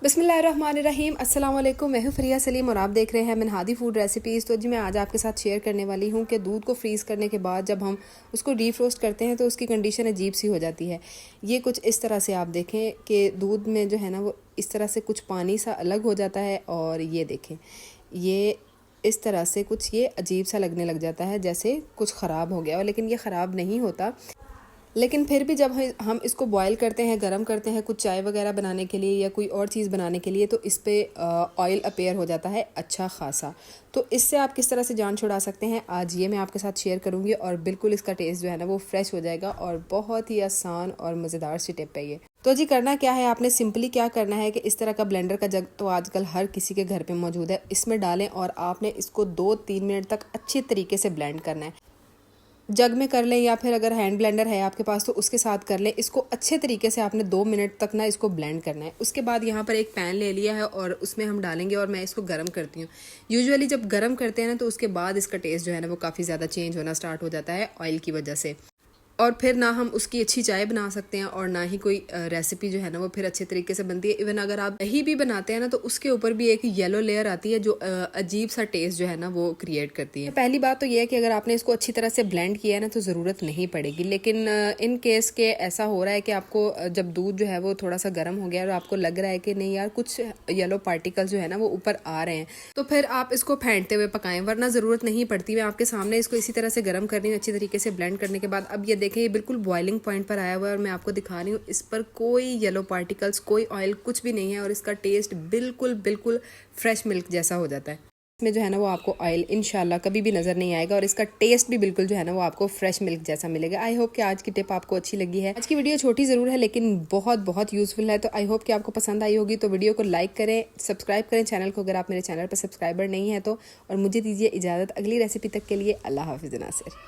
बिस्मिल्लाहिर्रहमानिर्रहीम। अस्सलाम वालेकुम। मैं हूँ फ़रिया सलीम और आप देख रहे हैं मिनहादी फूड रेसिपीज़। तो जी मैं आज आपके साथ शेयर करने वाली हूँ कि दूध को फ्रीज़ करने के बाद जब हम उसको डीफ्रोस्ट करते हैं तो उसकी कंडीशन अजीब सी हो जाती है। ये कुछ इस तरह से आप देखें कि दूध में जो है ना वो इस तरह से कुछ पानी सा अलग हो जाता है, और ये देखें ये इस तरह से कुछ ये अजीब सा लगने लग जाता है जैसे कुछ ख़राब हो गया हो, लेकिन ये ख़राब नहीं होता। लेकिन फिर भी जब हम इसको बॉयल करते हैं, गरम करते हैं कुछ चाय वगैरह बनाने के लिए या कोई और चीज़ बनाने के लिए, तो इस पर ऑयल अपेयर हो जाता है अच्छा खासा। तो इससे आप किस तरह से जान छुड़ा सकते हैं आज ये मैं आपके साथ शेयर करूंगी, और बिल्कुल इसका टेस्ट जो है ना वो फ्रेश हो जाएगा, और बहुत ही आसान और मज़ेदार सी टिप है ये। तो जी करना क्या है, आपने सिंपली क्या करना है कि इस तरह का ब्लेंडर का जग तो आजकल हर किसी के घर पे मौजूद है, इसमें डालें और आपने इसको 2-3 मिनट तक अच्छी तरीके से ब्लेंड करना है। जग में कर लें या फिर अगर हैंड ब्लेंडर है आपके पास तो उसके साथ कर लें। इसको अच्छे तरीके से आपने 2 मिनट तक ना इसको ब्लेंड करना है। उसके बाद यहाँ पर एक पैन ले लिया है और उसमें हम डालेंगे, और मैं इसको गर्म करती हूँ। यूजुअली जब गर्म करते हैं ना तो उसके बाद इसका टेस्ट जो है ना वो काफ़ी ज़्यादा चेंज होना स्टार्ट हो जाता है ऑयल की वजह से, और फिर ना हम उसकी अच्छी चाय बना सकते हैं और ना ही कोई रेसिपी जो है ना वो फिर अच्छे तरीके से बनती है। इवन अगर आप दही भी बनाते हैं ना तो उसके ऊपर भी एक येलो लेयर आती है जो अजीब सा टेस्ट जो है ना वो क्रिएट करती है। पहली बात तो ये है कि अगर आपने इसको अच्छी तरह से ब्लेंड किया है ना तो ज़रूरत नहीं पड़ेगी, लेकिन इन केस के ऐसा हो रहा है कि आपको जब दूध जो है वो थोड़ा सा गर्म हो गया और आपको लग रहा है कि नहीं यार कुछ येलो पार्टिकल जो है ना वो ऊपर आ रहे हैं, तो फिर आप इसको फेंटते हुए पकाएं, वरना ज़रूरत नहीं पड़ती। मैं आपके सामने इसको इसी तरह से गर्म कर रही हूँ अच्छी तरीके से ब्लेंड करने के बाद। अब ये देखें ये बिल्कुल बॉइलिंग पॉइंट पर आया हुआ है और मैं आपको दिखा रही हूँ इस पर कोई येलो पार्टिकल्स, कोई ऑयल कुछ भी नहीं है, और इसका टेस्ट बिल्कुल बिल्कुल फ्रेश मिल्क जैसा हो जाता है। इसमें जो है ना वो आपको ऑयल इंशाल्लाह कभी भी नज़र नहीं आएगा, और इसका टेस्ट भी बिल्कुल जो है ना वो आपको फ्रेश मिल्क जैसा मिलेगा। आई होप कि आज की टिप आपको अच्छी लगी है। आज की वीडियो छोटी ज़रूर है लेकिन बहुत बहुत यूज़फुल है, तो आई होप कि आपको पसंद आई होगी। तो वीडियो को लाइक करें, सब्सक्राइब करें चैनल को अगर आप मेरे चैनल पर सब्सक्राइबर नहीं है तो, और मुझे दीजिए इजाज़त अगली रेसिपी तक के लिए। अल्लाह हाफिज़ नासिर।